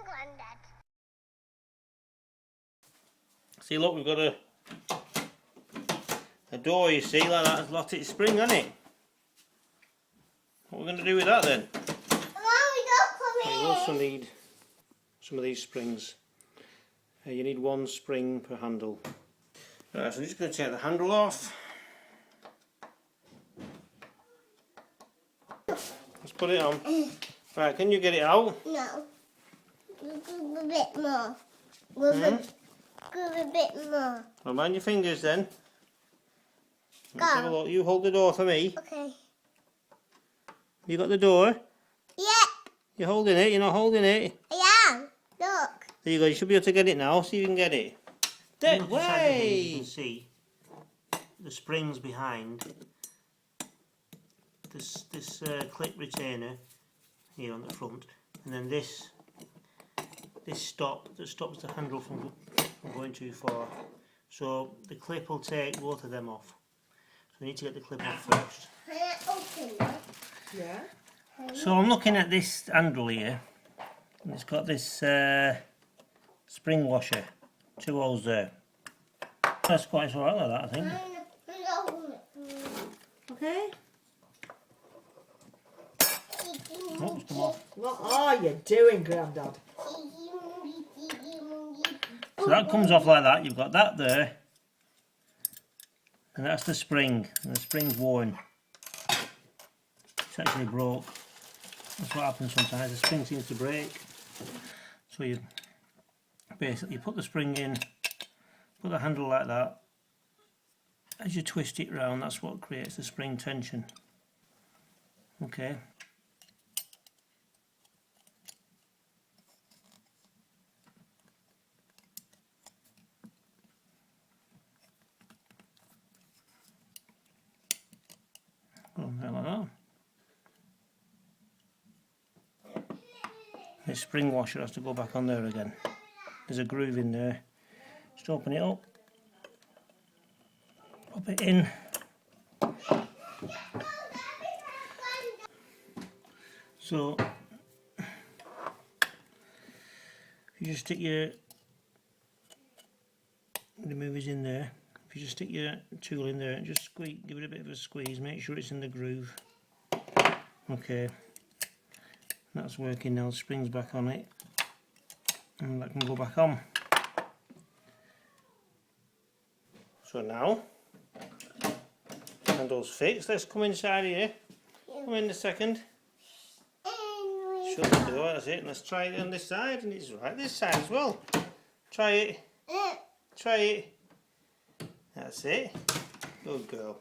Grandad. See, look, we've got a door, you see, like that. It's locked its spring, hasn't it? What are we going to do with that then? We also need some of these springs. You need one spring per handle. Right, so I'm just going to take the handle off. Let's put it on. Right, can you get it out? No. Go a bit more. Go a bit more. Well, mind your fingers then. Let's have a Go. look. You hold the door for me. Okay. You got the door? Yeah, You're holding it, you're not holding it. I am. Look. There you go, you should be able to get it now. See if you can get it. That way! You can see the springs behind this clip retainer here on the front, and then this stop that stops the handle from going too far. So the clip will take both of them off. So we need to get the clip off first. Can I open it? Yeah. So I'm looking at this handle here, and it's got this spring washer, 2 holes there. That's quite alright like that, I think. Okay. Oh, it's come off. What are you doing, Grandad? So that comes off like that. You've got that there, and that's the spring, and the spring's worn. It's actually broke. That's what happens sometimes. The spring seems to break. So you basically put the spring in, put the handle like that. As you twist it round, that's what creates the spring tension. Okay. Go on there like that. This spring washer has to go back on there again. There's a groove in there. Just open it up. Pop it in. So if you just stick your movers in there, if you just stick your tool in there and just squeeze, give it a bit of a squeeze, make sure it's in the groove. Okay, that's working now. The spring's back on it, and that can go back on. So now, handle's fixed. Let's come inside here. Come in a second. Shut the door, that's it. Let's try it on this side, and it's right this side as well. Try it. Try it. That's it. Good girl.